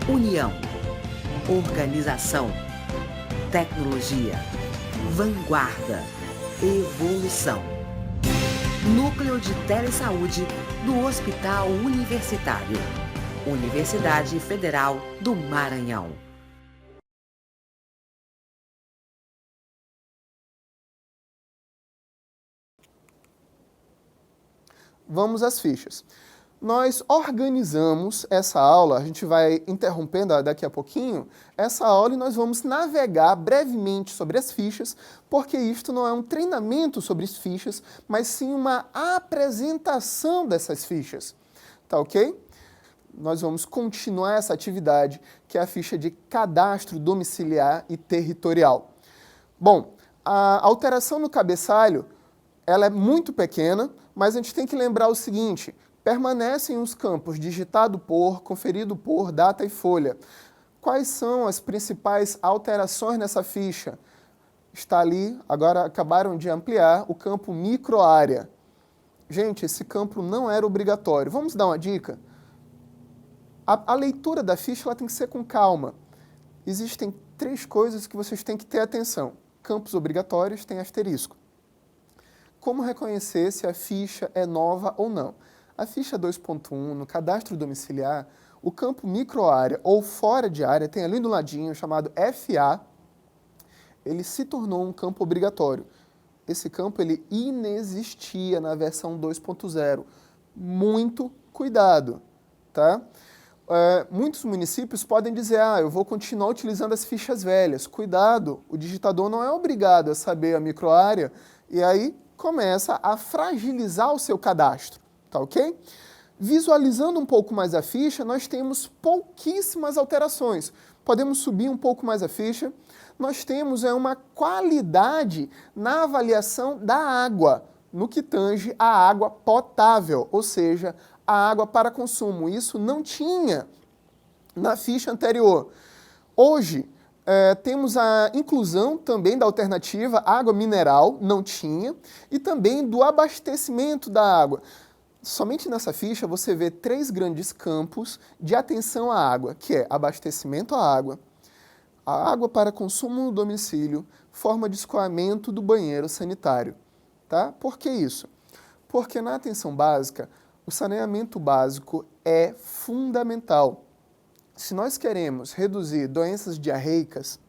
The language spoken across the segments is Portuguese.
União, organização, tecnologia, vanguarda, evolução. Núcleo de Telesaúde do Hospital Universitário. Universidade Federal do Maranhão. Vamos às fichas. Nós organizamos essa aula, a gente vai interrompendo daqui a pouquinho, essa aula e nós vamos navegar brevemente sobre as fichas, porque isto não é um treinamento sobre as fichas, mas sim uma apresentação dessas fichas. Tá ok? Nós vamos continuar essa atividade, que é a ficha de cadastro domiciliar e territorial. Bom, a alteração no cabeçalho, ela é muito pequena, mas a gente tem que lembrar o seguinte: permanecem os campos digitado por, conferido por, data e folha. Quais são as principais alterações nessa ficha? Está ali, agora acabaram de ampliar, o campo microárea. Gente, esse campo não era obrigatório. Vamos dar uma dica? A leitura da ficha ela tem que ser com calma. Existem 3 coisas que vocês têm que ter atenção. Campos obrigatórios têm asterisco. Como reconhecer se a ficha é nova ou não? A ficha 2.1, no cadastro domiciliar, o campo microárea ou fora de área, tem ali do ladinho, chamado FA, ele se tornou um campo obrigatório. Esse campo ele inexistia na versão 2.0. Muito cuidado, tá? Muitos municípios podem dizer, eu vou continuar utilizando as fichas velhas. Cuidado, o digitador não é obrigado a saber a microárea e aí começa a fragilizar o seu cadastro, tá ok? Visualizando um pouco mais a ficha, nós temos pouquíssimas alterações. Podemos subir um pouco mais a ficha. Nós temos uma qualidade na avaliação da água, no que tange a água potável, ou seja, a água para consumo. Isso não tinha na ficha anterior. Hoje, temos a inclusão também da alternativa água mineral, não tinha, e também do abastecimento da água. Somente nessa ficha você vê 3 grandes campos de atenção à água, que é abastecimento à água, a água para consumo no domicílio, forma de escoamento do banheiro sanitário. Tá? Por que isso? Porque na atenção básica, o saneamento básico é fundamental. Se nós queremos reduzir doenças diarreicas,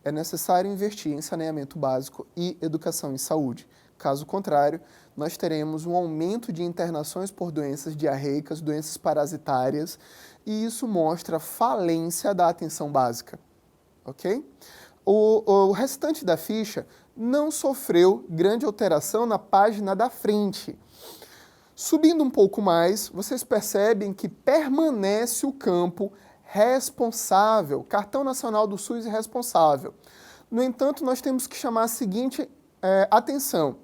é necessário investir em saneamento básico e educação em saúde. Caso contrário, nós teremos um aumento de internações por doenças diarreicas, doenças parasitárias, e isso mostra falência da atenção básica. Ok? O restante da ficha não sofreu grande alteração na página da frente. Subindo um pouco mais, vocês percebem que permanece o campo responsável, Cartão Nacional do SUS responsável. No entanto, nós temos que chamar a seguinte atenção.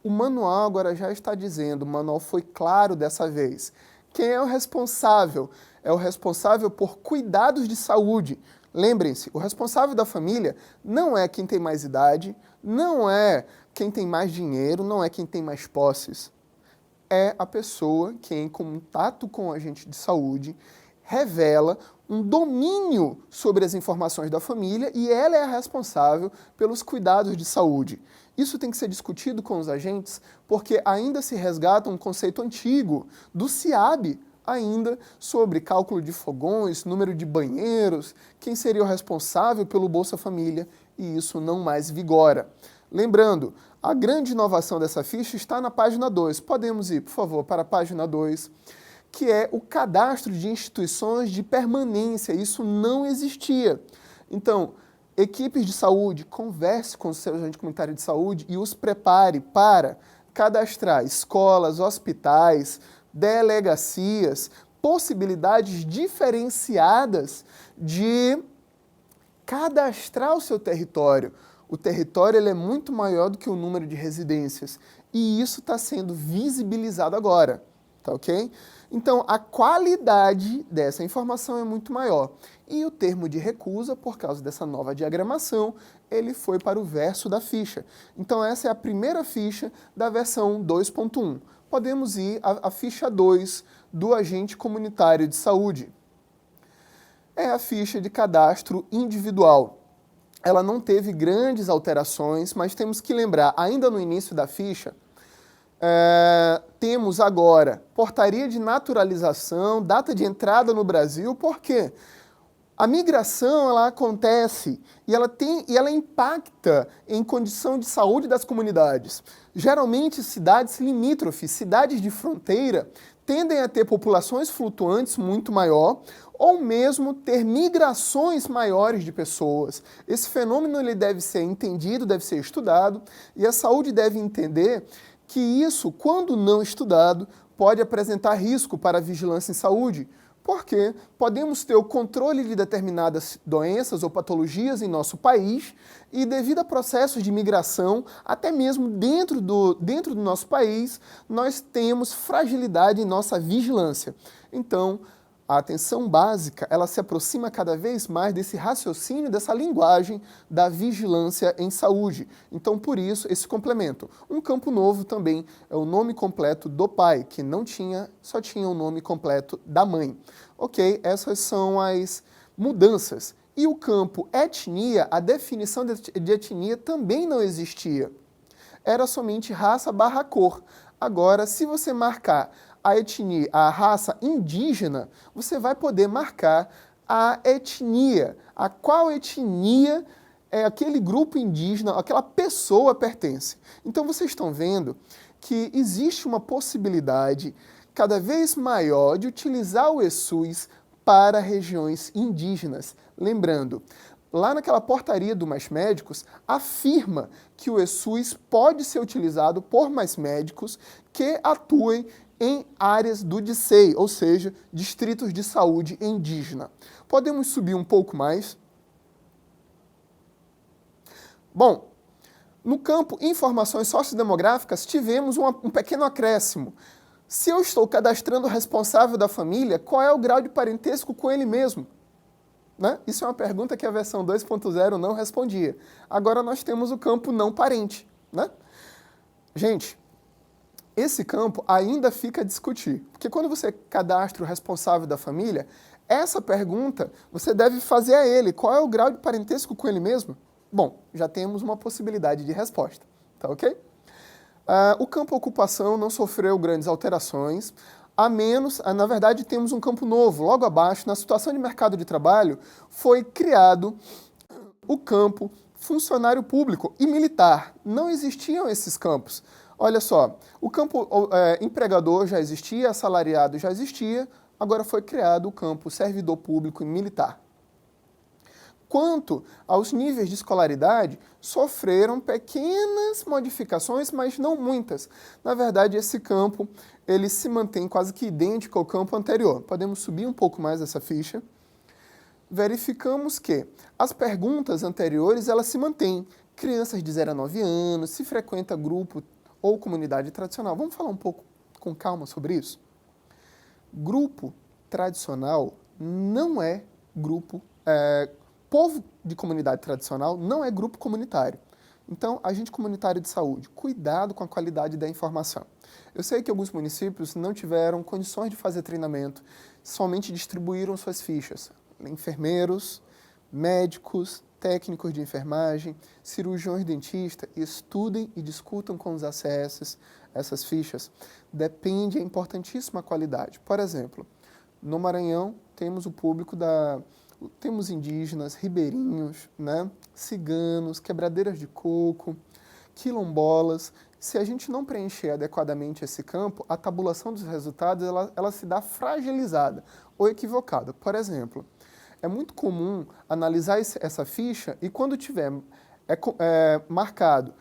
O manual agora já está dizendo, o manual foi claro dessa vez. Quem é o responsável? É o responsável por cuidados de saúde. Lembrem-se, o responsável da família não é quem tem mais idade, não é quem tem mais dinheiro, não é quem tem mais posses. É a pessoa que, em contato com o agente de saúde, revela um domínio sobre as informações da família e ela é a responsável pelos cuidados de saúde. Isso tem que ser discutido com os agentes porque ainda se resgata um conceito antigo do SIAB, ainda sobre cálculo de fogões, número de banheiros, quem seria o responsável pelo Bolsa Família, e isso não mais vigora. Lembrando, a grande inovação dessa ficha está na página 2. Podemos ir, por favor, para a página 2, que é o cadastro de instituições de permanência. Isso não existia. Então, equipes de saúde, converse com o seu agente comunitário de saúde e os prepare para cadastrar escolas, hospitais, delegacias, possibilidades diferenciadas de cadastrar o seu território. O território ele é muito maior do que o número de residências e isso está sendo visibilizado agora, tá ok? Então, a qualidade dessa informação é muito maior. E o termo de recusa, por causa dessa nova diagramação, ele foi para o verso da ficha. Então, essa é a primeira ficha da versão 2.1. Podemos ir à ficha 2 do agente comunitário de saúde. é a ficha de cadastro individual. Ela não teve grandes alterações, mas temos que lembrar, ainda no início da ficha, temos agora portaria de naturalização, data de entrada no Brasil, por quê? A migração, ela acontece e ela impacta em condição de saúde das comunidades. Geralmente, cidades limítrofes, cidades de fronteira, tendem a ter populações flutuantes muito maior ou mesmo ter migrações maiores de pessoas. Esse fenômeno ele deve ser entendido, deve ser estudado e a saúde deve entender que isso, quando não estudado, pode apresentar risco para a vigilância em saúde, porque podemos ter o controle de determinadas doenças ou patologias em nosso país e devido a processos de migração, até mesmo dentro do nosso país, nós temos fragilidade em nossa vigilância. Então, a atenção básica, ela se aproxima cada vez mais desse raciocínio, dessa linguagem da vigilância em saúde. Então, por isso, esse complemento. Um campo novo também é o nome completo do pai, que não tinha, só tinha o nome completo da mãe. Ok, essas são as mudanças. E o campo etnia, a definição de etnia também não existia. Era somente raça/cor. Agora, se você marcar a etnia, a raça indígena, você vai poder marcar a etnia, a qual etnia é aquele grupo indígena, aquela pessoa pertence. Então vocês estão vendo que existe uma possibilidade cada vez maior de utilizar o ESUS para regiões indígenas. Lembrando, lá naquela portaria do Mais Médicos, afirma que o ESUS pode ser utilizado por mais médicos que atuem em áreas do DICEI, ou seja, distritos de saúde indígena. Podemos subir um pouco mais. Bom, no campo informações sociodemográficas, tivemos um pequeno acréscimo. Se eu estou cadastrando o responsável da família, qual é o grau de parentesco com ele mesmo? Né? Isso é uma pergunta que a versão 2.0 não respondia. Agora nós temos o campo não parente. Né? Gente, esse campo ainda fica a discutir, porque quando você cadastra o responsável da família, essa pergunta você deve fazer a ele, qual é o grau de parentesco com ele mesmo? Bom, já temos uma possibilidade de resposta, tá ok? O campo ocupação não sofreu grandes alterações, a menos, na verdade temos um campo novo, logo abaixo, na situação de mercado de trabalho, foi criado o campo funcionário público e militar. Não existiam esses campos. Olha só, o campo empregador já existia, assalariado já existia, agora foi criado o campo servidor público e militar. Quanto aos níveis de escolaridade, sofreram pequenas modificações, mas não muitas. Na verdade, esse campo ele se mantém quase que idêntico ao campo anterior. Podemos subir um pouco mais essa ficha. Verificamos que as perguntas anteriores elas se mantêm. Crianças de 0 a 9 anos, se frequenta grupo ou comunidade tradicional. Vamos falar um pouco com calma sobre isso? Grupo tradicional não é grupo... Povo de comunidade tradicional não é grupo comunitário. Então, agente comunitário de saúde, cuidado com a qualidade da informação. Eu sei que alguns municípios não tiveram condições de fazer treinamento, somente distribuíram suas fichas. Enfermeiros, médicos, técnicos de enfermagem, cirurgiões dentistas, estudem e discutam com os ACS essas fichas. Depende, é importantíssima a qualidade. Por exemplo, no Maranhão temos o público temos indígenas, ribeirinhos, né, ciganos, quebradeiras de coco, quilombolas. Se a gente não preencher adequadamente esse campo, a tabulação dos resultados ela se dá fragilizada ou equivocada. Por exemplo, é muito comum analisar essa ficha e quando tiver marcado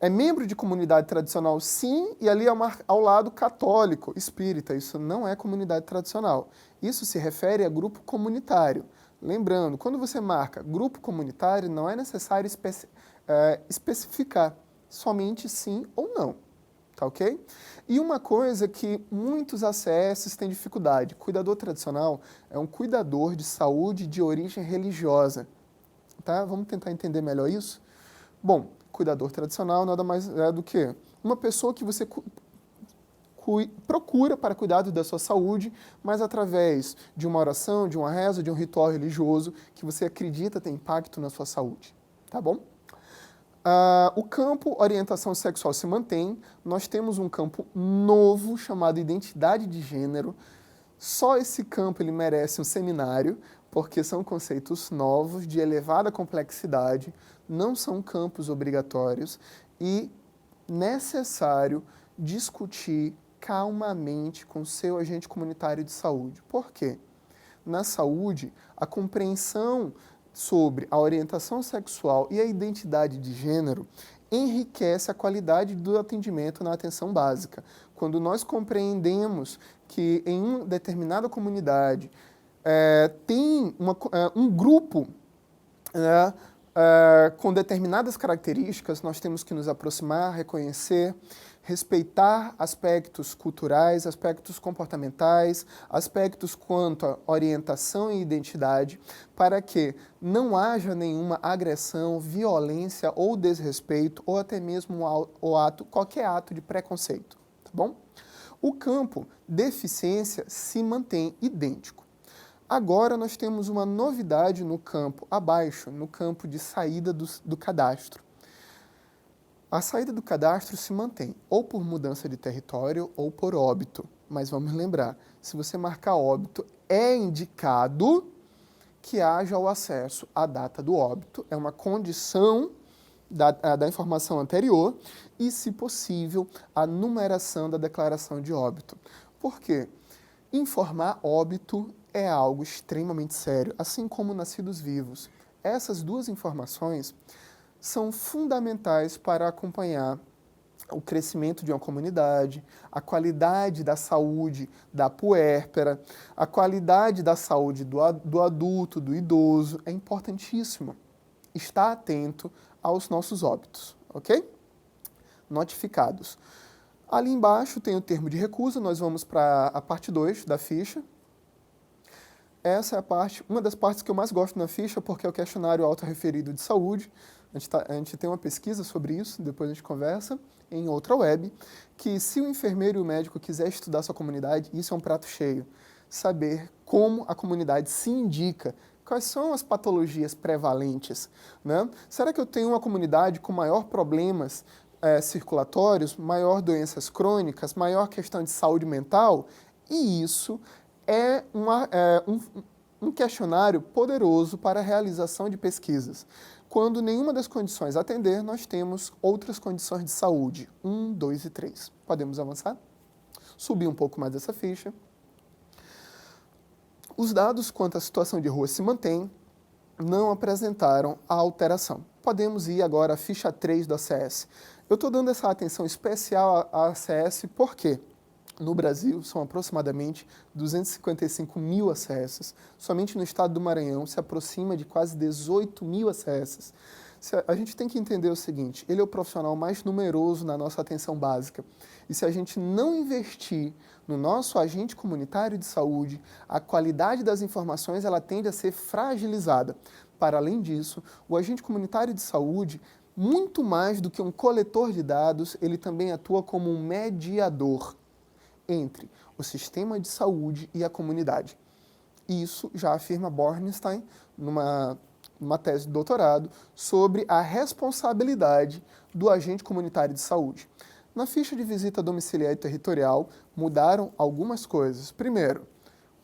membro de comunidade tradicional, sim, e ali ao lado católico, espírita. Isso não é comunidade tradicional. Isso se refere a grupo comunitário. Lembrando, quando você marca grupo comunitário, não é necessário especificar somente sim ou não, tá ok? E uma coisa que muitos ACS têm dificuldade, cuidador tradicional é um cuidador de saúde de origem religiosa, tá? Vamos tentar entender melhor isso? Bom, cuidador tradicional nada mais é do que uma pessoa que você procura para cuidado da sua saúde, mas através de uma oração, de uma reza, de um ritual religioso que você acredita ter impacto na sua saúde, tá bom? O campo orientação sexual se mantém, nós temos um campo novo chamado identidade de gênero. Só esse campo ele merece um seminário, porque são conceitos novos, de elevada complexidade, não são campos obrigatórios e necessário discutir calmamente com o seu agente comunitário de saúde. Por quê? Na saúde, a compreensão sobre a orientação sexual e a identidade de gênero enriquece a qualidade do atendimento na atenção básica. Quando nós compreendemos que em uma determinada comunidade tem um grupo com determinadas características, nós temos que nos aproximar, reconhecer, respeitar aspectos culturais, aspectos comportamentais, aspectos quanto à orientação e identidade, para que não haja nenhuma agressão, violência ou desrespeito, ou até mesmo qualquer ato de preconceito, tá bom? O campo deficiência se mantém idêntico. Agora nós temos uma novidade no campo abaixo, no campo de saída do cadastro. A saída do cadastro se mantém ou por mudança de território ou por óbito. Mas vamos lembrar, se você marcar óbito, é indicado que haja o acesso à data do óbito. É uma condição da informação anterior e, se possível, a numeração da declaração de óbito. Por quê? Informar óbito é algo extremamente sério, assim como nascidos vivos. Essas duas informações são fundamentais para acompanhar o crescimento de uma comunidade, a qualidade da saúde da puérpera, a qualidade da saúde do adulto, do idoso. É importantíssimo estar atento aos nossos óbitos, ok? Notificados. Ali embaixo tem o termo de recusa, nós vamos para a parte 2 da ficha. Essa é uma das partes que eu mais gosto na ficha, porque é o questionário autorreferido de saúde. A gente tem uma pesquisa sobre isso, depois a gente conversa, em outra web, que se o enfermeiro e o médico quiser estudar sua comunidade, isso é um prato cheio. Saber como a comunidade se indica, quais são as patologias prevalentes, né? Será que eu tenho uma comunidade com maior problemas circulatórios, maior doenças crônicas, maior questão de saúde mental? E isso é um questionário poderoso para a realização de pesquisas. Quando nenhuma das condições atender, nós temos outras condições de saúde, 1, 2 e 3. Podemos avançar? Subir um pouco mais essa ficha. Os dados quanto à situação de rua se mantêm, não apresentaram a alteração. Podemos ir agora à ficha 3 do ACS. Eu estou dando essa atenção especial à ACS porque no Brasil são aproximadamente 255 mil ACS. Somente no estado do Maranhão se aproxima de quase 18 mil ACS. A gente tem que entender o seguinte, ele é o profissional mais numeroso na nossa atenção básica. E se a gente não investir no nosso agente comunitário de saúde, a qualidade das informações ela tende a ser fragilizada. Para além disso, o agente comunitário de saúde, muito mais do que um coletor de dados, ele também atua como um mediador entre o sistema de saúde e a comunidade. Isso já afirma Bornstein numa tese de doutorado sobre a responsabilidade do agente comunitário de saúde. Na ficha de visita domiciliar e territorial, mudaram algumas coisas. Primeiro,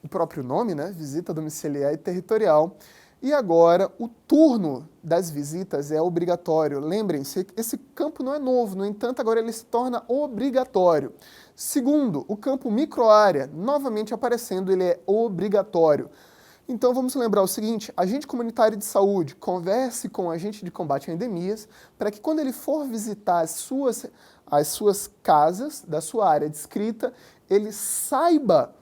o próprio nome, né? Visita domiciliar e territorial. E agora, o turno das visitas é obrigatório. Lembrem-se, esse campo não é novo, no entanto, agora ele se torna obrigatório. Segundo, o campo microárea, novamente aparecendo, ele é obrigatório. Então, vamos lembrar o seguinte, agente comunitário de saúde, converse com o agente de combate a endemias, para que quando ele for visitar as suas casas, da sua área descrita, ele saiba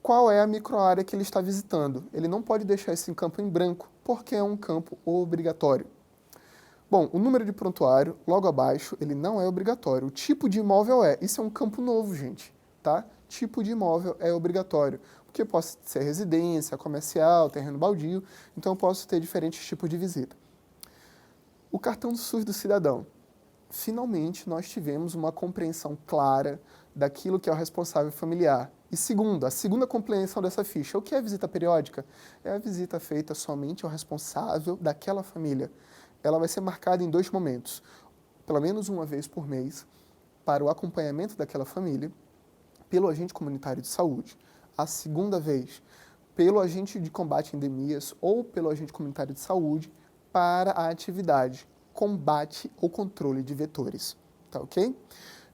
qual é a microárea que ele está visitando. Ele não pode deixar esse campo em branco, porque é um campo obrigatório. Bom, o número de prontuário, logo abaixo, ele não é obrigatório. O tipo de imóvel é. Isso é um campo novo, gente, tá? Tipo de imóvel é obrigatório, porque pode ser residência, comercial, terreno baldio, então eu posso ter diferentes tipos de visita. O cartão do SUS do cidadão. Finalmente, nós tivemos uma compreensão clara daquilo que é o responsável familiar. E segundo, a segunda compreensão dessa ficha, o que é visita periódica? É a visita feita somente ao responsável daquela família. Ela vai ser marcada em 2 momentos, pelo menos uma vez por mês, para o acompanhamento daquela família, pelo agente comunitário de saúde. A segunda vez, pelo agente de combate a endemias ou pelo agente comunitário de saúde, para a atividade combate ou controle de vetores. Tá ok?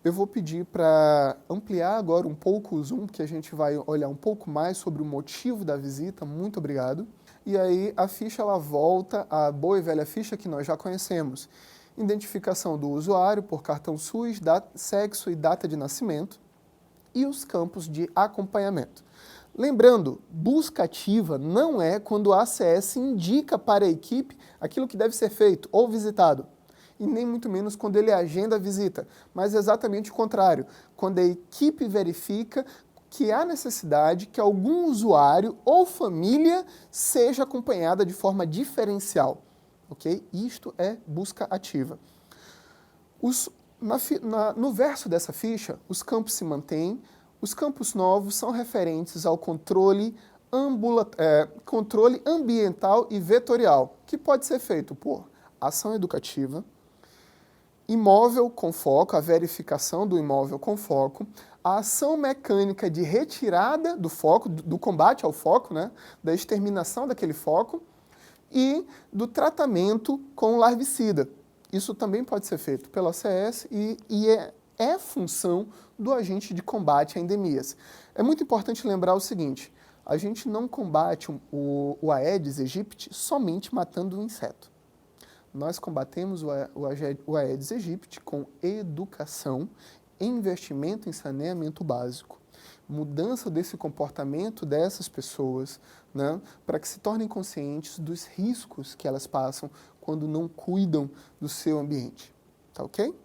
Eu vou pedir para ampliar agora um pouco o zoom, que a gente vai olhar um pouco mais sobre o motivo da visita. Muito obrigado. E aí a ficha ela volta à boa e velha ficha que nós já conhecemos. Identificação do usuário por cartão SUS, sexo e data de nascimento e os campos de acompanhamento. Lembrando, busca ativa não é quando a ACS indica para a equipe aquilo que deve ser feito ou visitado, e nem muito menos quando ele agenda a visita, mas exatamente o contrário, quando a equipe verifica que há necessidade que algum usuário ou família seja acompanhada de forma diferencial. Ok? Isto é busca ativa. No verso dessa ficha, os campos se mantêm. Os campos novos são referentes ao controle ambiental e vetorial, que pode ser feito por ação educativa, imóvel com foco, a verificação do imóvel com foco, a ação mecânica de retirada do foco, do combate ao foco, né, da exterminação daquele foco, e do tratamento com larvicida. Isso também pode ser feito pela ACS e é função do agente de combate a endemias. É muito importante lembrar o seguinte, a gente não combate o Aedes aegypti somente matando o inseto. Nós combatemos o Aedes aegypti com educação, investimento em saneamento básico, mudança desse comportamento dessas pessoas, né, para que se tornem conscientes dos riscos que elas passam quando não cuidam do seu ambiente. Tá ok?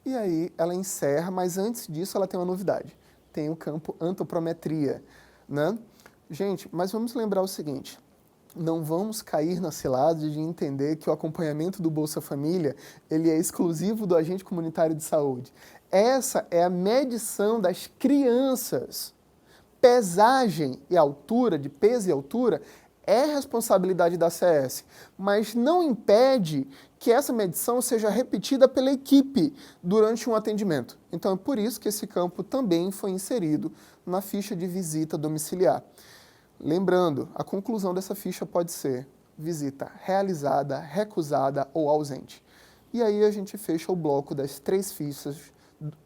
E aí ela encerra, mas antes disso ela tem uma novidade. Tem o campo antropometria, né? Gente, mas vamos lembrar o seguinte, não vamos cair na cilada de entender que o acompanhamento do Bolsa Família ele é exclusivo do agente comunitário de saúde. Essa é a medição das crianças. Pesagem e altura, de peso e altura, é responsabilidade da ACS, mas não impede que essa medição seja repetida pela equipe durante um atendimento. Então é por isso que esse campo também foi inserido na ficha de visita domiciliar. Lembrando, a conclusão dessa ficha pode ser visita realizada, recusada ou ausente. E aí a gente fecha o bloco das 3 fichas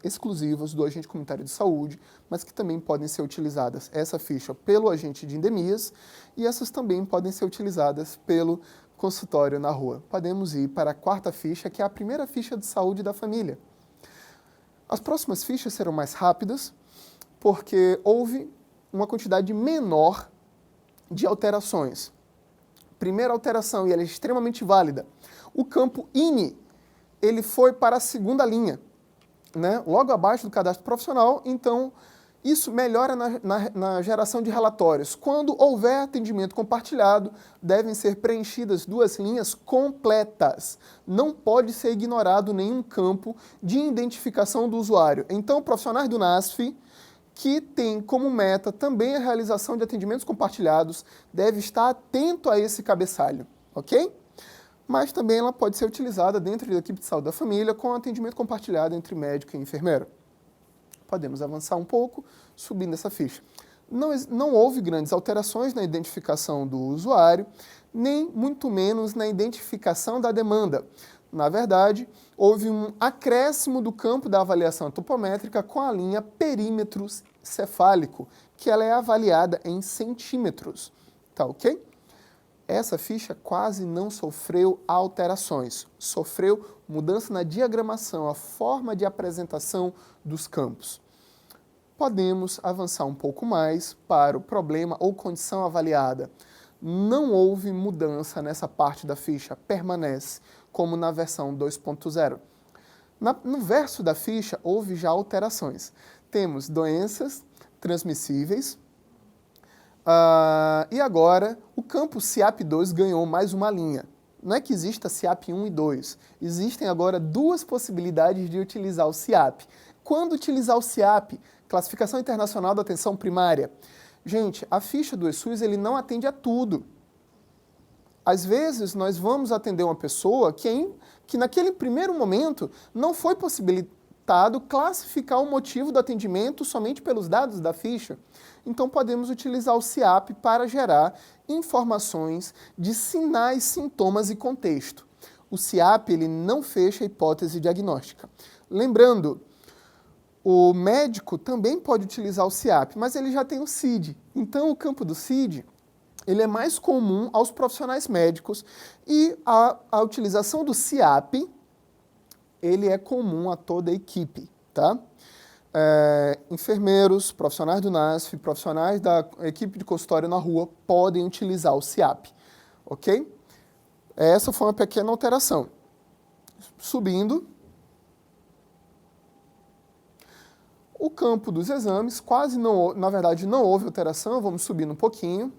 exclusivas do agente comunitário de saúde, mas que também podem ser utilizadas, essa ficha pelo agente de endemias, e essas também podem ser utilizadas pelo consultório na rua. Podemos ir para a 4ª ficha, que é a primeira ficha de saúde da família. As próximas fichas serão mais rápidas, porque houve uma quantidade menor de alterações. Primeira alteração, e ela é extremamente válida, o campo INE, ele foi para a 2ª linha, né? Logo abaixo do cadastro profissional, então isso melhora na geração de relatórios. Quando houver atendimento compartilhado, devem ser preenchidas 2 linhas completas. Não pode ser ignorado nenhum campo de identificação do usuário. Então, profissionais do NASF, que tem como meta também a realização de atendimentos compartilhados, deve estar atento a esse cabeçalho, ok? Mas também ela pode ser utilizada dentro da equipe de saúde da família com atendimento compartilhado entre médico e enfermeiro. Podemos avançar um pouco, subindo essa ficha. Não houve grandes alterações na identificação do usuário, nem muito menos na identificação da demanda. Na verdade, houve um acréscimo do campo da avaliação antropométrica com a linha perímetro cefálico, que ela é avaliada em centímetros. Tá ok? Essa ficha quase não sofreu alterações, sofreu mudança na diagramação, a forma de apresentação dos campos. Podemos avançar um pouco mais para o problema ou condição avaliada. Não houve mudança nessa parte da ficha, permanece como na versão 2.0. No verso da ficha houve já alterações. Temos doenças transmissíveis, e agora, o campo CIAP2 ganhou mais uma linha. Não é que exista CIAP 1 e 2. Existem agora 2 possibilidades de utilizar o CIAP. Quando utilizar o CIAP, Classificação Internacional da Atenção Primária? Gente, a ficha do ESUS ele não atende a tudo. Às vezes, nós vamos atender uma pessoa que naquele primeiro momento não foi possibilitado classificar o motivo do atendimento somente pelos dados da ficha. Então, podemos utilizar o CIAP para gerar informações de sinais, sintomas e contexto. O CIAP ele não fecha a hipótese diagnóstica. Lembrando, o médico também pode utilizar o CIAP, mas ele já tem o CID. Então, o campo do CID ele é mais comum aos profissionais médicos e a utilização do CIAP ele é comum a toda a equipe, tá? Enfermeiros, profissionais do NASF, profissionais da equipe de consultório na rua podem utilizar o CIAP, ok? Essa foi uma pequena alteração. Subindo. O campo dos exames, quase não, na verdade não houve alteração, vamos subindo um pouquinho.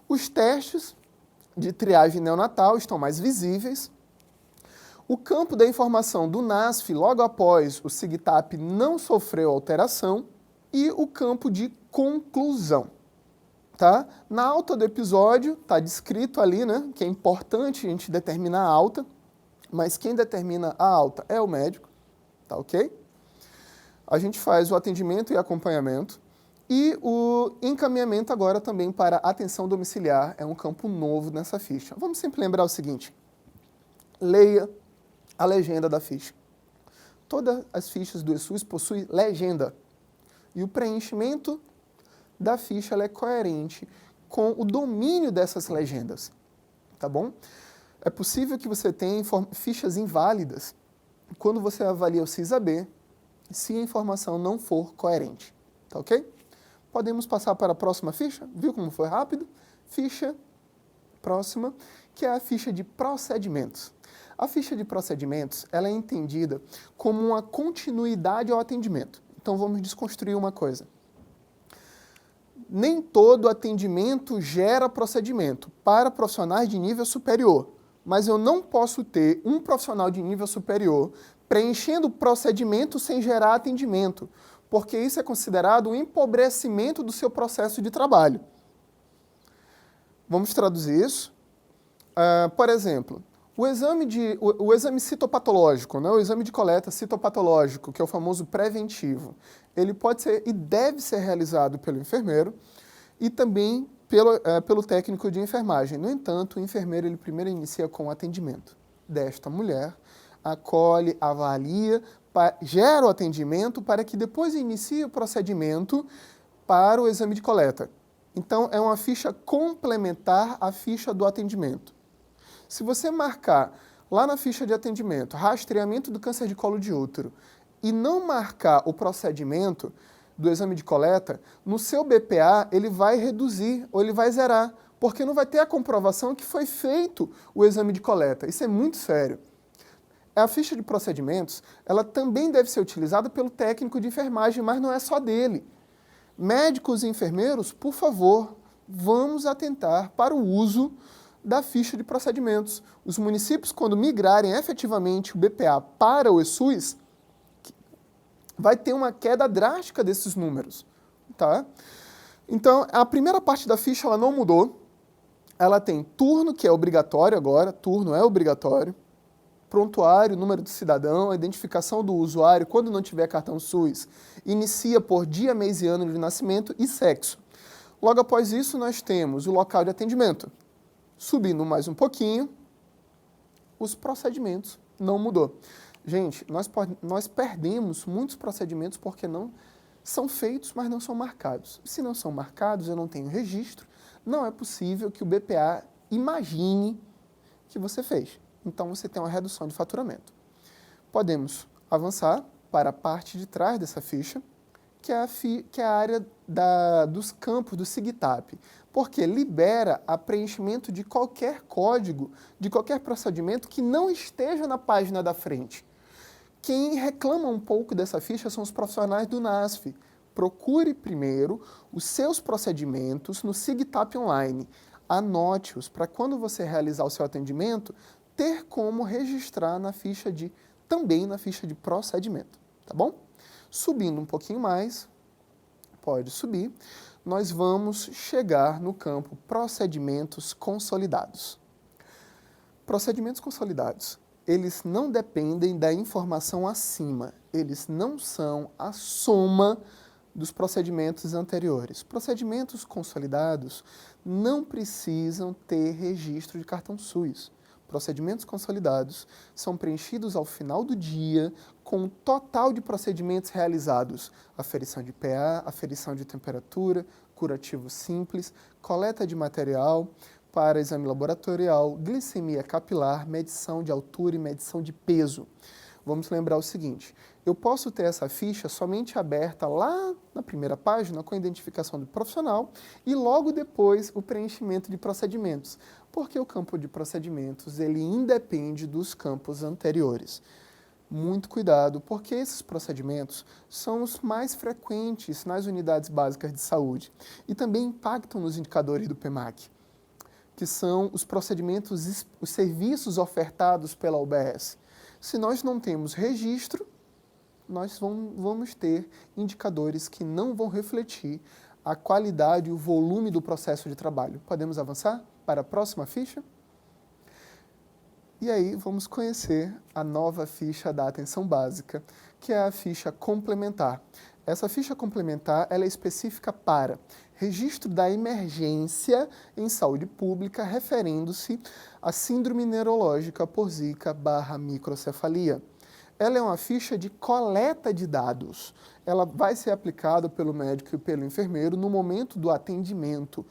Os testes de triagem neonatal estão mais visíveis. O campo da informação do NASF, logo após o SIGTAP, não sofreu alteração. E o campo de conclusão. Tá? Na alta do episódio, está descrito ali, né, que é importante a gente determinar a alta, mas quem determina a alta é o médico, tá ok? A gente faz o atendimento e acompanhamento. E o encaminhamento agora também para atenção domiciliar é um campo novo nessa ficha. Vamos sempre lembrar o seguinte, leia a legenda da ficha. Todas as fichas do ESUS possuem legenda. E o preenchimento da ficha ela é coerente com o domínio dessas legendas, tá bom? É possível que você tenha fichas inválidas quando você avalia o CISAB, se a informação não for coerente, tá ok? Podemos passar para a próxima ficha? Viu como foi rápido? Ficha próxima, que é a ficha de procedimentos. A ficha de procedimentos ela é entendida como uma continuidade ao atendimento. Então vamos desconstruir uma coisa. Nem todo atendimento gera procedimento para profissionais de nível superior, mas eu não posso ter um profissional de nível superior preenchendo procedimento sem gerar atendimento, porque isso é considerado um empobrecimento do seu processo de trabalho. Vamos traduzir isso. Por exemplo, o exame citopatológico, né, o exame de coleta citopatológico, que é o famoso preventivo, ele pode ser e deve ser realizado pelo enfermeiro e também pelo técnico de enfermagem. No entanto, o enfermeiro ele primeiro inicia com o atendimento desta mulher, acolhe, avalia, gera o atendimento para que depois inicie o procedimento para o exame de coleta. Então, é uma ficha complementar à ficha do atendimento. Se você marcar lá na ficha de atendimento, rastreamento do câncer de colo de útero, e não marcar o procedimento do exame de coleta, no seu BPA ele vai reduzir ou ele vai zerar, porque não vai ter a comprovação que foi feito o exame de coleta. Isso é muito sério. A ficha de procedimentos, ela também deve ser utilizada pelo técnico de enfermagem, mas não é só dele. Médicos e enfermeiros, por favor, vamos atentar para o uso da ficha de procedimentos. Os municípios, quando migrarem efetivamente o BPA para o ESUS, vai ter uma queda drástica desses números, tá? Então, a primeira parte da ficha ela não mudou. Ela tem turno, que é obrigatório agora, turno é obrigatório, prontuário, número do cidadão, a identificação do usuário, quando não tiver cartão SUS, inicia por dia, mês e ano de nascimento e sexo. Logo após isso, nós temos o local de atendimento. Subindo mais um pouquinho, os procedimentos não mudou. Gente, nós perdemos muitos procedimentos porque não são feitos, mas não são marcados. Se não são marcados, eu não tenho registro, não é possível que o BPA imagine que você fez. Então, você tem uma redução de faturamento. Podemos avançar para a parte de trás dessa ficha, que é a área dos campos do SIGTAP, porque libera a preenchimento de qualquer código, de qualquer procedimento que não esteja na página da frente. Quem reclama um pouco dessa ficha são os profissionais do NASF. Procure primeiro os seus procedimentos no SIGTAP Online. Anote-os para quando você realizar o seu atendimento, ter como registrar também na ficha de procedimento. Tá? tá bom? Subindo um pouquinho mais, pode subir, nós vamos chegar no campo procedimentos consolidados. Procedimentos consolidados, eles não dependem da informação acima, eles não são a soma dos procedimentos anteriores. Procedimentos consolidados não precisam ter registro de cartão SUS. Procedimentos consolidados são preenchidos ao final do dia com o total de procedimentos realizados: aferição de PA, aferição de temperatura, curativo simples, coleta de material para exame laboratorial, glicemia capilar, medição de altura e medição de peso. Vamos lembrar o seguinte, eu posso ter essa ficha somente aberta lá na primeira página com a identificação do profissional e logo depois o preenchimento de procedimentos, porque o campo de procedimentos ele independe dos campos anteriores. Muito cuidado, porque esses procedimentos são os mais frequentes nas unidades básicas de saúde e também impactam nos indicadores do PEMAC, que são os procedimentos, os serviços ofertados pela UBS. Se nós não temos registro, nós vamos ter indicadores que não vão refletir a qualidade e o volume do processo de trabalho. Podemos avançar para a próxima ficha? E aí vamos conhecer a nova ficha da atenção básica, que é a ficha complementar. Essa ficha complementar ela é específica para registro da emergência em saúde pública, referendo-se à síndrome neurológica por Zika/microcefalia. Ela é uma ficha de coleta de dados. Ela vai ser aplicada pelo médico e pelo enfermeiro no momento do atendimento.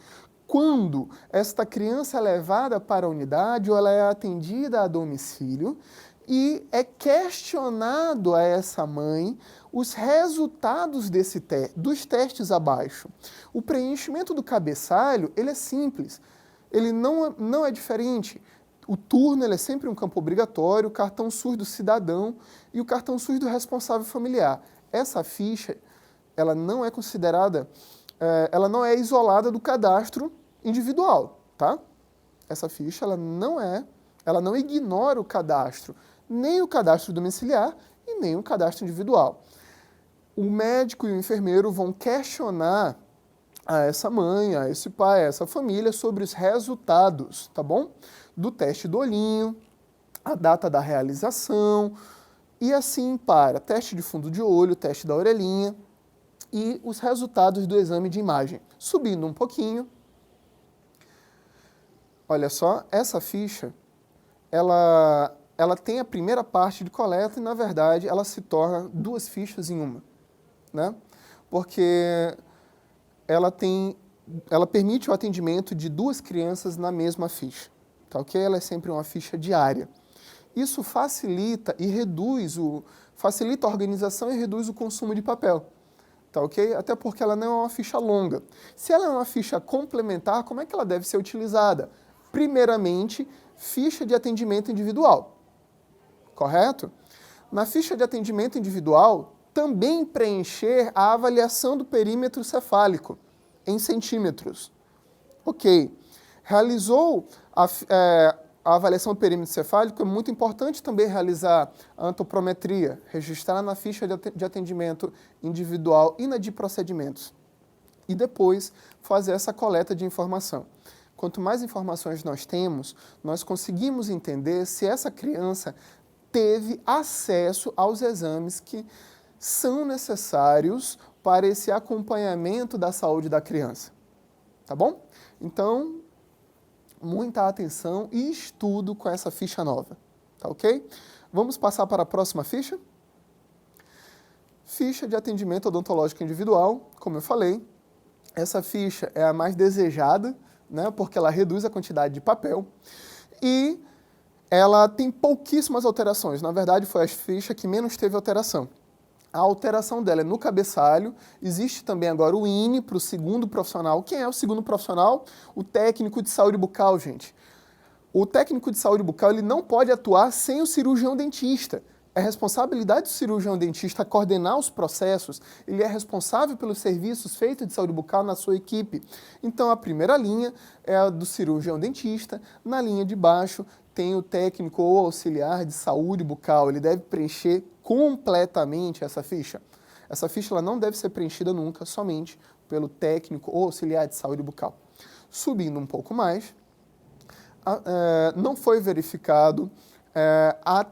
Quando esta criança é levada para a unidade ou ela é atendida a domicílio e é questionado a essa mãe os resultados dos testes abaixo. O preenchimento do cabeçalho ele é simples, ele não é diferente. O turno ele é sempre um campo obrigatório, o cartão SUS do cidadão e o cartão SUS do responsável familiar. Essa ficha ela não é considerada, ela não é isolada do cadastro individual, tá? Essa ficha ela não ignora o cadastro, nem o cadastro domiciliar e nem o cadastro individual. O médico e o enfermeiro vão questionar a essa mãe, a esse pai, a essa família sobre os resultados, tá bom? Do teste do olhinho, a data da realização e assim para teste de fundo de olho, teste da orelhinha e os resultados do exame de imagem. Subindo um pouquinho, olha só, essa ficha, ela tem a primeira parte de coleta e, na verdade, ela se torna duas fichas em uma, né? Porque ela permite o atendimento de duas crianças na mesma ficha, tá ok? Ela é sempre uma ficha diária. Isso facilita a organização e reduz o consumo de papel, tá ok? Até porque ela não é uma ficha longa. Se ela é uma ficha complementar, como é que ela deve ser utilizada? Primeiramente, ficha de atendimento individual, correto? Na ficha de atendimento individual, também preencher a avaliação do perímetro cefálico em centímetros. Ok. Realizou a avaliação do perímetro cefálico, é muito importante também realizar a antropometria, registrar na ficha de atendimento individual e na de procedimentos. E depois fazer essa coleta de informação. Quanto mais informações nós temos, nós conseguimos entender se essa criança teve acesso aos exames que são necessários para esse acompanhamento da saúde da criança. Tá bom? Então, muita atenção e estudo com essa ficha nova. Tá ok? Vamos passar para a próxima ficha? Ficha de atendimento odontológico individual, como eu falei. Essa ficha é a mais desejada, né, porque ela reduz a quantidade de papel e ela tem pouquíssimas alterações. Na verdade, foi a ficha que menos teve alteração. A alteração dela é no cabeçalho. Existe também agora o INE para o segundo profissional. Quem é o segundo profissional? O técnico de saúde bucal, gente. O técnico de saúde bucal ele não pode atuar sem o cirurgião dentista. É responsabilidade do cirurgião dentista coordenar os processos, ele é responsável pelos serviços feitos de saúde bucal na sua equipe. Então, a primeira linha é a do cirurgião dentista, na linha de baixo tem o técnico ou auxiliar de saúde bucal, ele deve preencher completamente essa ficha? Essa ficha ela não deve ser preenchida nunca somente pelo técnico ou auxiliar de saúde bucal. Subindo um pouco mais, não foi verificado a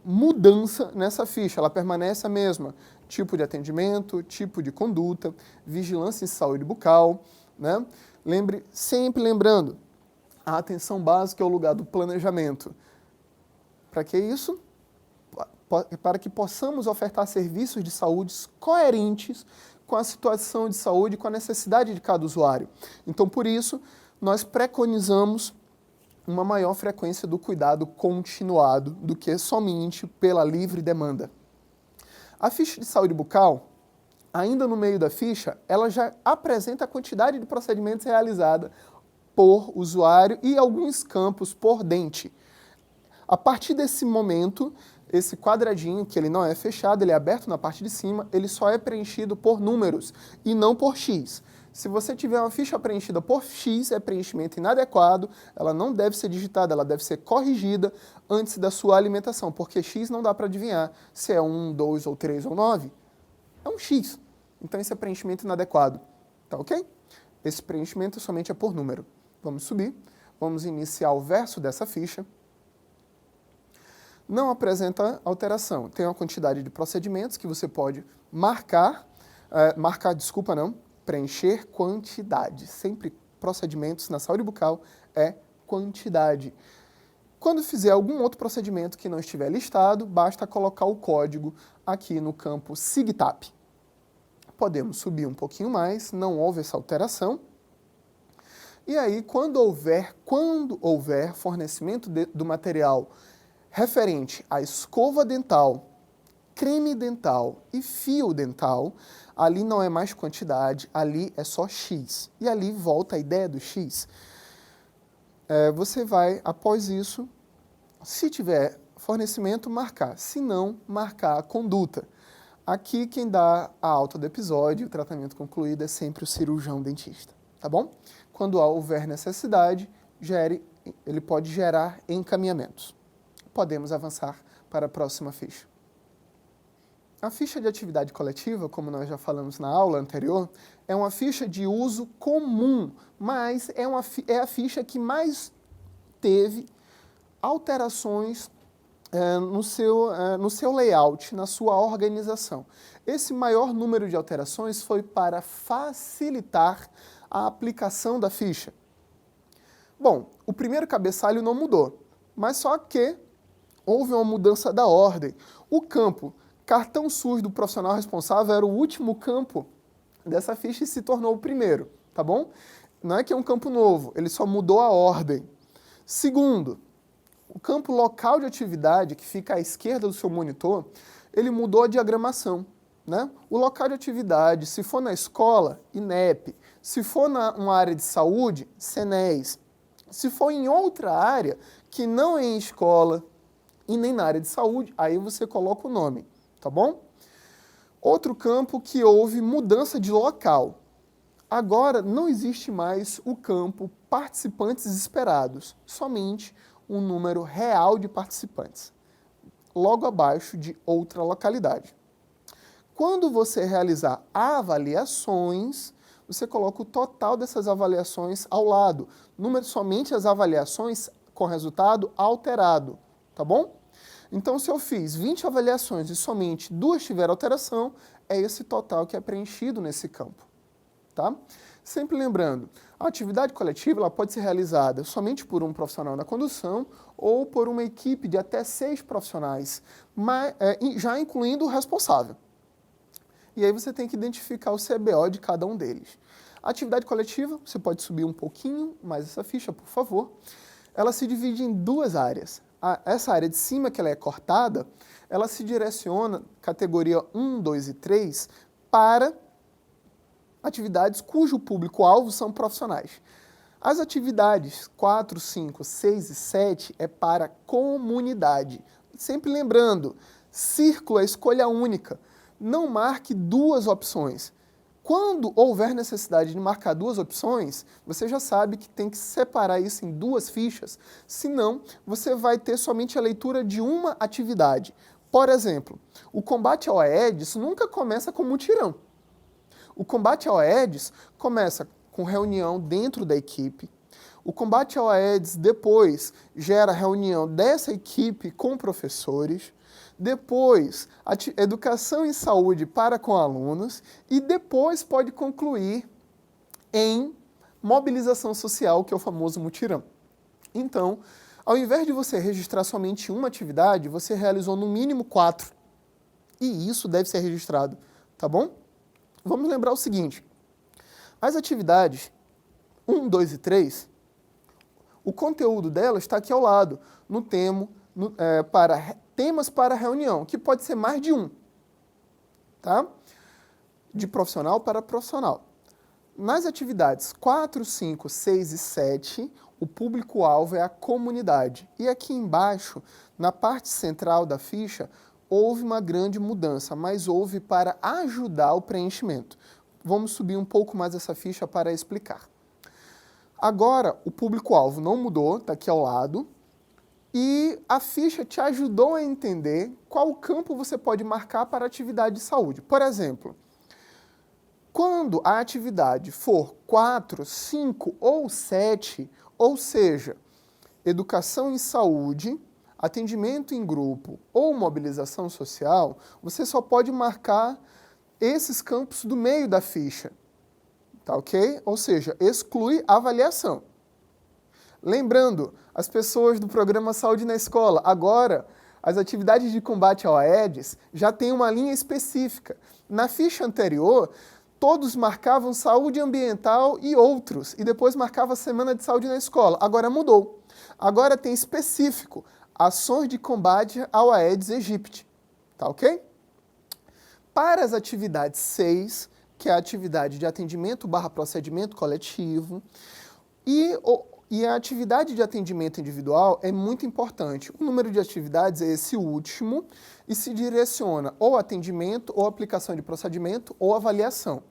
mudança nessa ficha, ela permanece a mesma. Tipo de atendimento, tipo de conduta, vigilância em saúde bucal, né? Sempre lembrando, a atenção básica é o lugar do planejamento. Para que isso? Para que possamos ofertar serviços de saúde coerentes com a situação de saúde e com a necessidade de cada usuário. Então, por isso, nós preconizamos uma maior frequência do cuidado continuado do que somente pela livre demanda. A ficha de saúde bucal, ainda no meio da ficha, ela já apresenta a quantidade de procedimentos realizados por usuário e alguns campos por dente. A partir desse momento, esse quadradinho, que ele não é fechado, ele é aberto na parte de cima, ele só é preenchido por números e não por X. Se você tiver uma ficha preenchida por X, é preenchimento inadequado, ela não deve ser digitada, ela deve ser corrigida antes da sua alimentação, porque X não dá para adivinhar se é 1, 2 ou 3 ou 9. É um X. Então esse é preenchimento inadequado. Tá ok? Esse preenchimento somente é por número. Vamos subir, vamos iniciar o verso dessa ficha. Não apresenta alteração. Tem uma quantidade de procedimentos que você pode preencher quantidade. Sempre procedimentos na saúde bucal é quantidade. Quando fizer algum outro procedimento que não estiver listado, basta colocar o código aqui no campo SIGTAP. Podemos subir um pouquinho mais, não houve essa alteração. E aí, quando houver fornecimento do material referente à escova dental, creme dental e fio dental, ali não é mais quantidade, ali é só X. E ali volta a ideia do X. Você vai, após isso, se tiver fornecimento, marcar. Se não, marcar a conduta. Aqui quem dá a alta do episódio, o tratamento concluído, é sempre o cirurgião dentista. Tá bom? Quando houver necessidade, ele pode gerar encaminhamentos. Podemos avançar para a próxima ficha. A ficha de atividade coletiva, como nós já falamos na aula anterior, é uma ficha de uso comum, mas é a ficha que mais teve alterações no seu layout, na sua organização. Esse maior número de alterações foi para facilitar a aplicação da ficha. Bom, o primeiro cabeçalho não mudou, mas só que houve uma mudança da ordem. O campo cartão SUS do profissional responsável era o último campo dessa ficha e se tornou o primeiro, tá bom? Não é que é um campo novo, ele só mudou a ordem. Segundo, o campo local de atividade, que fica à esquerda do seu monitor, ele mudou a diagramação, né? O local de atividade, se for na escola, INEP, se for numa área de saúde, SENES, se for em outra área, que não é em escola e nem na área de saúde, aí você coloca o nome, tá bom? Outro campo que houve mudança de local. Agora não existe mais o campo participantes esperados, somente um número real de participantes, logo abaixo de outra localidade. Quando você realizar avaliações, você coloca o total dessas avaliações ao lado, somente as avaliações com resultado alterado, tá bom? Então, se eu fiz 20 avaliações e somente 2 tiveram alteração, é esse total que é preenchido nesse campo. Tá? Sempre lembrando, a atividade coletiva ela pode ser realizada somente por um profissional na condução ou por uma equipe de até 6 profissionais, já incluindo o responsável. E aí você tem que identificar o CBO de cada um deles. A atividade coletiva, você pode subir um pouquinho mais essa ficha, por favor. Ela se divide em 2 áreas. Essa área de cima, que ela é cortada, ela se direciona, categoria 1, 2 e 3, para atividades cujo público-alvo são profissionais. As atividades 4, 5, 6 e 7 é para comunidade. Sempre lembrando, círculo é escolha única. Não marque 2 opções. Quando houver necessidade de marcar 2 opções, você já sabe que tem que separar isso em 2 fichas, senão você vai ter somente a leitura de uma atividade. Por exemplo, o combate ao Aedes nunca começa com mutirão. O combate ao Aedes começa com reunião dentro da equipe. O combate ao Aedes depois gera reunião dessa equipe com professores. Depois, educação em saúde para com alunos. E depois pode concluir em mobilização social, que é o famoso mutirão. Então, ao invés de você registrar somente uma atividade, você realizou no mínimo 4. E isso deve ser registrado, tá bom? Vamos lembrar o seguinte, as atividades 1, 2 e 3, o conteúdo delas está aqui ao lado, no temas para reunião, que pode ser mais de um, tá? De profissional para profissional. Nas atividades 4, 5, 6 e 7, o público-alvo é a comunidade. E aqui embaixo, na parte central da ficha, houve uma grande mudança, mas houve para ajudar o preenchimento. Vamos subir um pouco mais essa ficha para explicar. Agora, o público-alvo não mudou, está aqui ao lado, e a ficha te ajudou a entender qual campo você pode marcar para a atividade de saúde. Por exemplo, quando a atividade for 4, 5 ou 7, ou seja, educação em saúde, atendimento em grupo ou mobilização social, você só pode marcar esses campos do meio da ficha, tá ok? Ou seja, exclui a avaliação. Lembrando, as pessoas do programa Saúde na Escola, agora as atividades de combate ao Aedes já têm uma linha específica. Na ficha anterior, todos marcavam saúde ambiental e outros, e depois marcava a semana de saúde na escola. Agora mudou. Agora tem específico, ações de combate ao Aedes aegypti, tá ok? Para as atividades 6, que é a atividade de atendimento / procedimento coletivo, e a atividade de atendimento individual é muito importante. O número de atividades é esse último e se direciona ou atendimento, ou aplicação de procedimento, ou avaliação.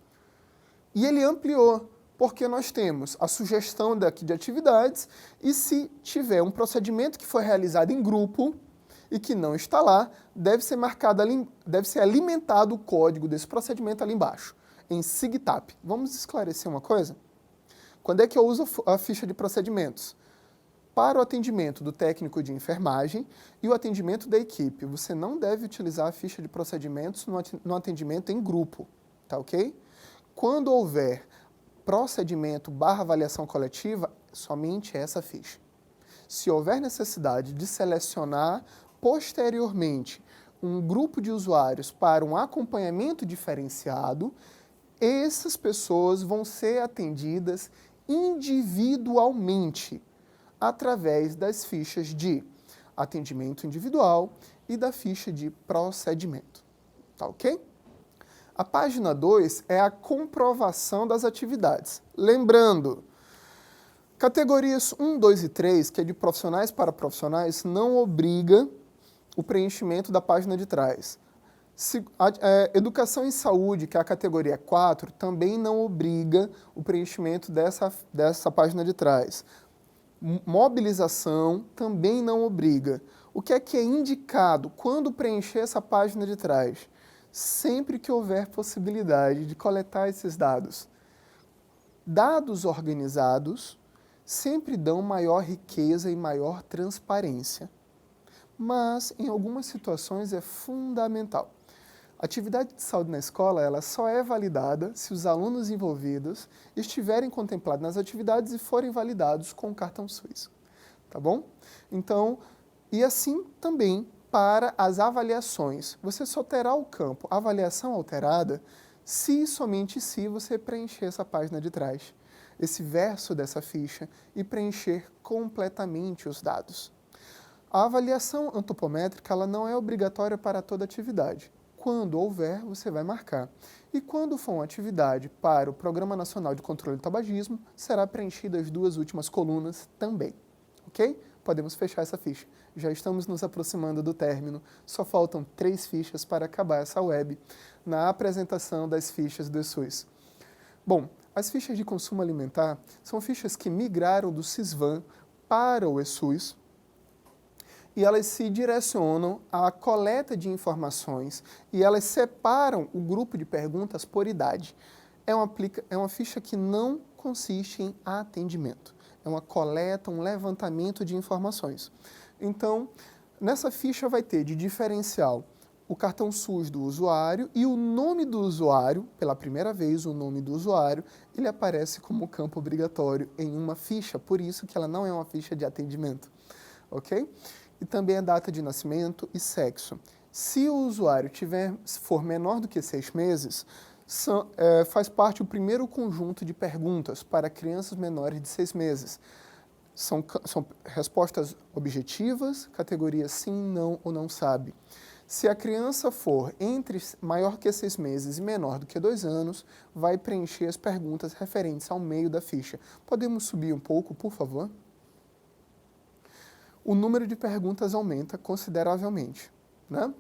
E ele ampliou, porque nós temos a sugestão daqui de atividades e se tiver um procedimento que foi realizado em grupo e que não está lá, deve ser alimentado o código desse procedimento ali embaixo, em SIGTAP. Vamos esclarecer uma coisa? Quando é que eu uso a ficha de procedimentos? Para o atendimento do técnico de enfermagem e o atendimento da equipe. Você não deve utilizar a ficha de procedimentos no atendimento em grupo, tá ok? Quando houver procedimento / avaliação coletiva, somente essa ficha. Se houver necessidade de selecionar posteriormente um grupo de usuários para um acompanhamento diferenciado, essas pessoas vão ser atendidas individualmente, através das fichas de atendimento individual e da ficha de procedimento. Tá ok? A página 2 é a comprovação das atividades. Lembrando, categorias 1, 2 e 3, que é de profissionais para profissionais, não obriga o preenchimento da página de trás. Educação em saúde, que é a categoria 4, também não obriga o preenchimento dessa página de trás. Mobilização também não obriga. O que é indicado quando preencher essa página de trás? Sempre que houver possibilidade de coletar esses dados. Dados organizados sempre dão maior riqueza e maior transparência. Mas, em algumas situações, é fundamental. A atividade de saúde na escola ela só é validada se os alunos envolvidos estiverem contemplados nas atividades e forem validados com o cartão SUS. Tá bom? Então, e assim também para as avaliações. Você só terá o campo avaliação alterada se somente se você preencher essa página de trás, esse verso dessa ficha e preencher completamente os dados. A avaliação antropométrica ela não é obrigatória para toda atividade. Quando houver, você vai marcar. E quando for uma atividade para o Programa Nacional de Controle do Tabagismo, será preenchida as 2 últimas colunas também. Ok? Podemos fechar essa ficha. Já estamos nos aproximando do término. Só faltam 3 fichas para acabar essa web na apresentação das fichas do SUS. Bom, as fichas de consumo alimentar são fichas que migraram do SISVAN para o SUS. e elas se direcionam à coleta de informações e elas separam o grupo de perguntas por idade. É uma ficha que não consiste em atendimento. É uma coleta, um levantamento de informações. Então, nessa ficha vai ter de diferencial o cartão SUS do usuário e o nome do usuário, pela primeira vez o nome do usuário, ele aparece como campo obrigatório em uma ficha, por isso que ela não é uma ficha de atendimento, ok? E também a data de nascimento e sexo. Se o usuário for menor do que 6 meses, faz parte do primeiro conjunto de perguntas para crianças menores de 6 meses. São respostas objetivas, categorias sim, não ou não sabe. Se a criança for maior que 6 meses e menor do que 2 anos, vai preencher as perguntas referentes ao meio da ficha. Podemos subir um pouco, por favor? O número de perguntas aumenta consideravelmente, né?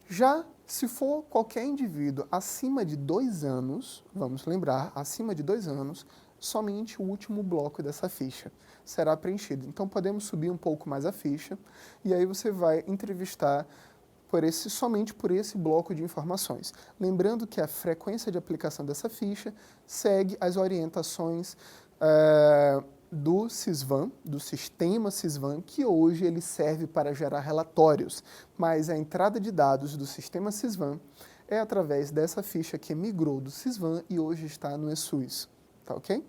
Já se for qualquer indivíduo acima de 2 anos, vamos lembrar, acima de 2 anos, somente o último bloco dessa ficha será preenchido. Então podemos subir um pouco mais a ficha e aí você vai entrevistar somente por esse bloco de informações. Lembrando que a frequência de aplicação dessa ficha segue as orientações do SISVAN, do sistema SISVAN, que hoje ele serve para gerar relatórios, mas a entrada de dados do sistema SISVAN é através dessa ficha que migrou do SISVAN e hoje está no eSUS, tá ok?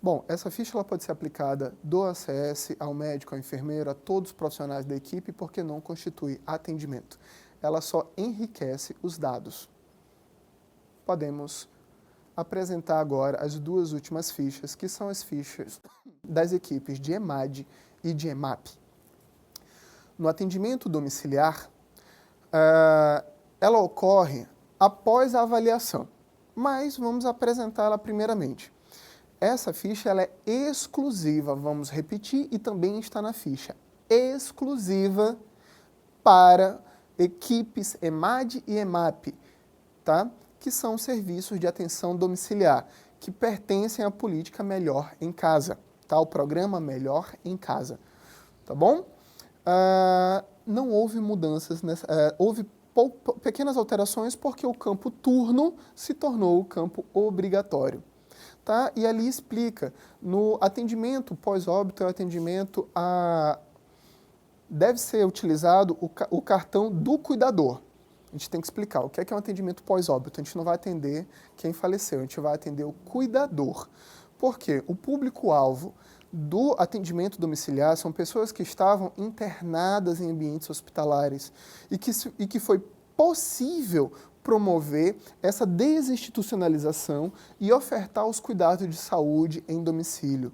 Bom, essa ficha ela pode ser aplicada do ACS ao médico, ao enfermeiro, a todos os profissionais da equipe, porque não constitui atendimento. Ela só enriquece os dados. Podemos apresentar agora as duas últimas fichas, que são as fichas das equipes de EMAD e de EMAP. No atendimento domiciliar, ela ocorre após a avaliação, mas vamos apresentá-la primeiramente. Essa ficha ela é exclusiva, vamos repetir, e também está na ficha, exclusiva para equipes EMAD e EMAP, tá? Que são serviços de atenção domiciliar, que pertencem à política Melhor em Casa, tá? O programa Melhor em Casa, tá bom? Não houve mudanças, houve pequenas alterações porque o campo turno se tornou o campo obrigatório. Tá? E ali explica, no atendimento pós-óbito, deve ser utilizado o cartão do cuidador. A gente tem que explicar o que é um atendimento pós-óbito. A gente não vai atender quem faleceu, a gente vai atender o cuidador. Por quê? O público-alvo do atendimento domiciliar são pessoas que estavam internadas em ambientes hospitalares e que foi possível promover essa desinstitucionalização e ofertar os cuidados de saúde em domicílio.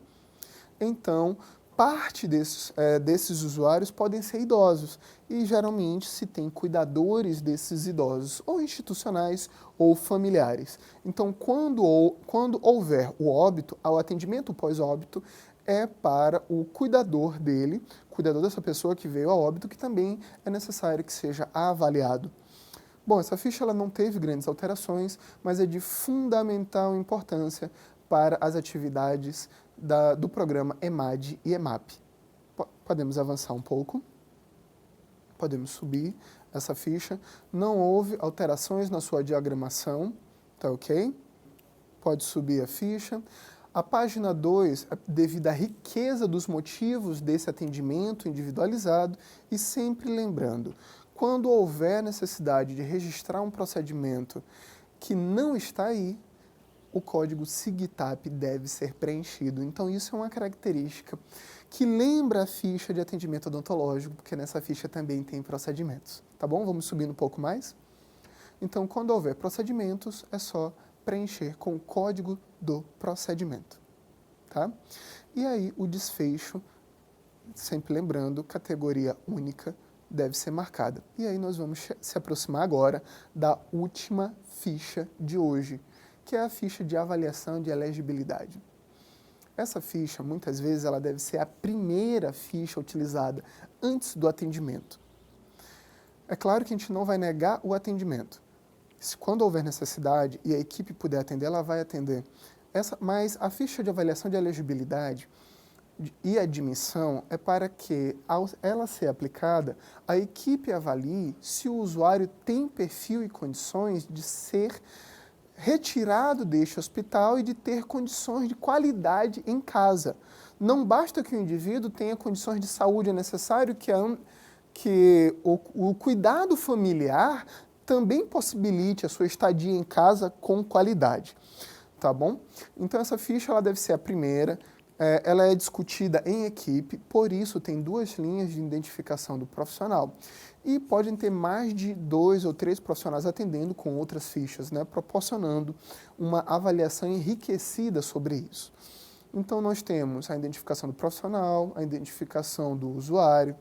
Então, parte desses usuários podem ser idosos e geralmente se tem cuidadores desses idosos, ou institucionais ou familiares. Então, quando houver o óbito, o atendimento pós-óbito é para o cuidador dele, cuidador dessa pessoa que veio a óbito, que também é necessário que seja avaliado. Bom, essa ficha ela não teve grandes alterações, mas é de fundamental importância para as atividades do programa EMAD e EMAP. Podemos avançar um pouco. Podemos subir essa ficha. Não houve alterações na sua diagramação, tá ok? Pode subir a ficha. A página 2, devido à riqueza dos motivos desse atendimento individualizado, e sempre lembrando, quando houver necessidade de registrar um procedimento que não está aí, o código SIGTAP deve ser preenchido. Então, isso é uma característica que lembra a ficha de atendimento odontológico, porque nessa ficha também tem procedimentos. Tá bom? Vamos subindo um pouco mais? Então, quando houver procedimentos, é só preencher com o código do procedimento. Tá? E aí, o desfecho, sempre lembrando, categoria única, deve ser marcada. E aí nós vamos se aproximar agora da última ficha de hoje, que é a ficha de avaliação de elegibilidade. Essa ficha, muitas vezes, ela deve ser a primeira ficha utilizada antes do atendimento. É claro que a gente não vai negar o atendimento. Quando houver necessidade e a equipe puder atender, ela vai atender. Mas a ficha de avaliação de elegibilidade, e admissão é para que, ao ela ser aplicada, a equipe avalie se o usuário tem perfil e condições de ser retirado deste hospital e de ter condições de qualidade em casa. Não basta que o indivíduo tenha condições de saúde, é necessário que o cuidado familiar também possibilite a sua estadia em casa com qualidade, tá bom? Então essa ficha ela deve ser a primeira, ela é discutida em equipe, por isso tem 2 linhas de identificação do profissional. E podem ter mais de 2 ou 3 profissionais atendendo com outras fichas, né, proporcionando uma avaliação enriquecida sobre isso. Então nós temos a identificação do profissional, a identificação do usuário,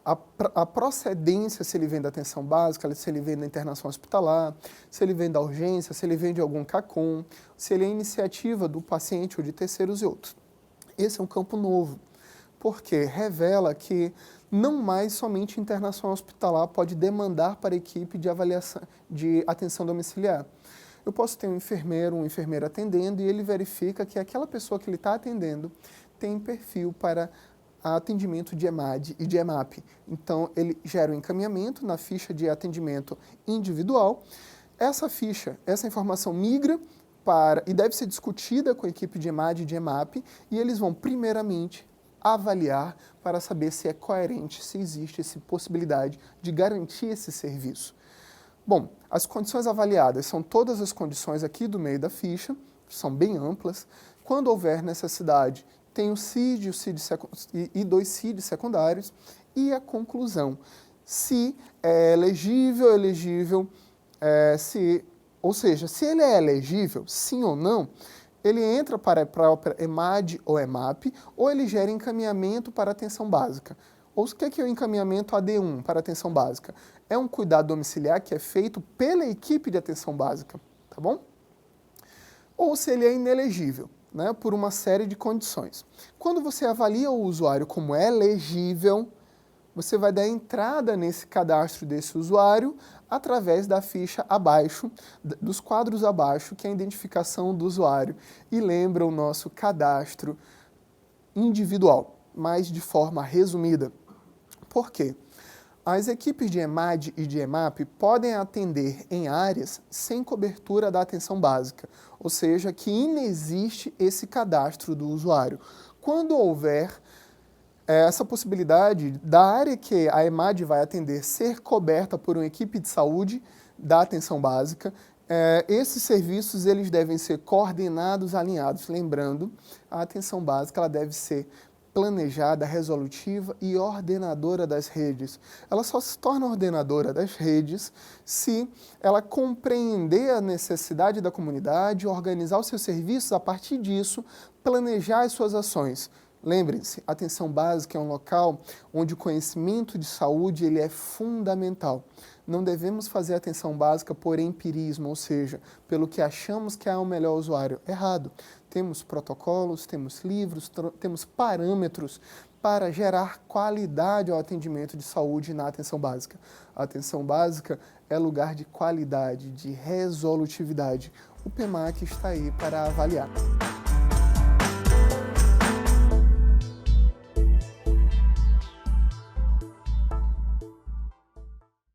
a procedência, se ele vem da atenção básica, se ele vem da internação hospitalar, se ele vem da urgência, se ele vem de algum CACOM, se ele é iniciativa do paciente ou de terceiros e outros. Esse é um campo novo, porque revela que não mais somente internação hospitalar pode demandar para a equipe de avaliação de atenção domiciliar. Eu posso ter um enfermeiro, uma enfermeira atendendo e ele verifica que aquela pessoa que ele está atendendo tem perfil para atendimento de EMAD e de EMAP. Então, ele gera um encaminhamento na ficha de atendimento individual. Essa ficha, essa informação migra e deve ser discutida com a equipe de EMAD e de EMAP e eles vão, primeiramente, avaliar para saber se é coerente, se existe essa possibilidade de garantir esse serviço. Bom, as condições avaliadas são todas as condições aqui do meio da ficha, são bem amplas. Quando houver necessidade, tem o CID, e 2 CIDs secundários e a conclusão. Se é elegível, ou seja, se ele é elegível, sim ou não, ele entra para a própria EMAD ou EMAP, ou ele gera encaminhamento para atenção básica. Ou o que é o encaminhamento AD1 para atenção básica? É um cuidado domiciliar que é feito pela equipe de atenção básica, tá bom? Ou se ele é inelegível, né, por uma série de condições. Quando você avalia o usuário como elegível, você vai dar entrada nesse cadastro desse usuário através da ficha abaixo, dos quadros abaixo, que é a identificação do usuário. E lembra o nosso cadastro individual, mas de forma resumida. Por quê? As equipes de EMAD e de EMAP podem atender em áreas sem cobertura da atenção básica, ou seja, que inexiste esse cadastro do usuário. Quando houver essa possibilidade da área que a EMAD vai atender ser coberta por uma equipe de saúde da atenção básica, esses serviços eles devem ser coordenados, alinhados. Lembrando, a atenção básica ela deve ser planejada, resolutiva e ordenadora das redes. Ela só se torna ordenadora das redes se ela compreender a necessidade da comunidade, organizar os seus serviços a partir disso, planejar as suas ações. Lembrem-se, a atenção básica é um local onde o conhecimento de saúde ele é fundamental. Não devemos fazer atenção básica por empirismo, ou seja, pelo que achamos que é o melhor usuário. Errado. Temos protocolos, temos livros, temos parâmetros para gerar qualidade ao atendimento de saúde na atenção básica. A atenção básica é lugar de qualidade, de resolutividade. O PEMAC está aí para avaliar.